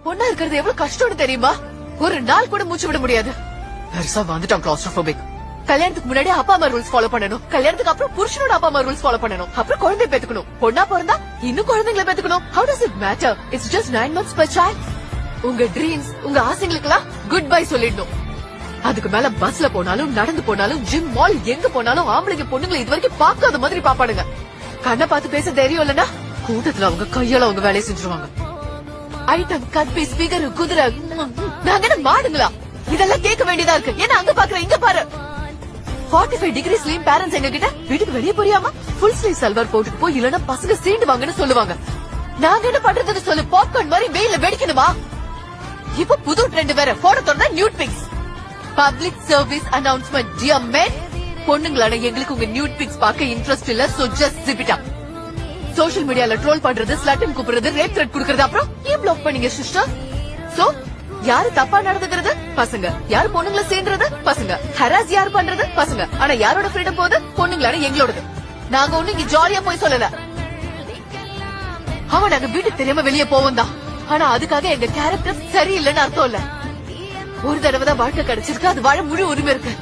பொண்ணா இருக்கிறது எவ்வளவு கஷ்டம்னு தெரியுமா? ஒரு நாள் கூட மூச்சு விட முடியாது. பெருசா வந்துட்டான் கிளாஸ்ட்ரோபோபிக். கல்யாணத்துக்கு முன்னாடி அப்பா அம்மா ரூல்ஸ் ஃபாலோ பண்ணணும், கல்யாணத்துக்கு அப்புறம் புருஷனோட அப்பா அம்மா ரூல்ஸ் ஃபாலோ பண்ணணும், அப்புறம் குழந்தை பெத்துக்கணும். பொண்ணா பிறந்தா இன்னும் குழந்தைங்களை பெத்துக்கணும். How does it matter? It's just 9 months per child. உங்க ட்ரீம்ஸ், உங்க ஆசைகளுக்கெல்லாம் குட் பை சொல்லிடணும். அதுக்கு மேல பஸ்ல போனாலும், நடந்து போனாலும், ஜிம், மால், எங்க போனாலும் ஆம்பளைங்க பொண்ணுங்களை இது வரைக்கும் பாக்காத மாதிரி பாப்பாடுங்க. கண்ணை பார்த்து பேச தைரியம் இல்லன்னா கூட்டத்துல அவங்க கையால அவங்க வேலையை செஞ்சுருவாங்க. ஐட்டம், கற்பி, ஸ்பீக்கர், குதிரை, நாங்க என்ன மாடுங்களா? இதெல்லாம் கேட்க வேண்டியதா இருக்கு. ஏன்னா அங்க பாக்குற இங்க பாரு. 45 டிகிரி ஸ்லீம் பேரண்ட்ஸ் எங்க கிட்ட வீட்டுக்கு வெளியே போறியாமா ஃபுல் ஸ்லீவ் சல்வார் போட்டுட்டு போய், இல்லன்னா பசங்க சீண்டுவாங்கன்னு சொல்லுவாங்க. நாங்க என்ன பண்றதுன்னு சொல்லு? பாப்கார்ன் மாதிரி வெயில வெடிக்கணுமா? இப்ப புது ட்ரெண்ட் வேற. போட தொடர்ந்தா nude pics. Public service announcement. Dear men, பொண்ணுங்களான எங்களுக்கு உங்க நியூட் பிக்ஸ் பார்க்க இன்ட்ரெஸ்ட் இல்ல. So just zip it up. Social மீடியால ட்ரோல் பண்றது, ஸ்லட்டன் கூப்பிடுறது, ரேப் த்ரெட் குடுக்கறது, அப்புறம் ஏன் பிளாக் பண்ணீங்க சிஸ்டர்? சோ யாரு தப்பா நடந்துக்கிறது? பசங்க. யாரு பொண்ணுங்களை சேர்ந்துறது? பசங்க. ஹராஸ் யாரு பண்றது? பசங்க. ஆனா யாரோட ஃப்ரீடம் போகுது? பொண்ணுங்களான எங்களோடது. நாங்க ஒண்ணு இங்க ஜாலியா போய் சொல்லல. அவன் நாங்க வீட்டுக்கு தெரியாம வெளியே போவோம் தான். ஆனா அதுக்காக எங்க கேரக்டர் சரியில்லைன்னு அர்த்தம் இல்ல. ஒரு தடவை தான் வாழ்க்கை கிடைச்சிருக்கு, அது வாழ முழு உரிமை இருக்கு.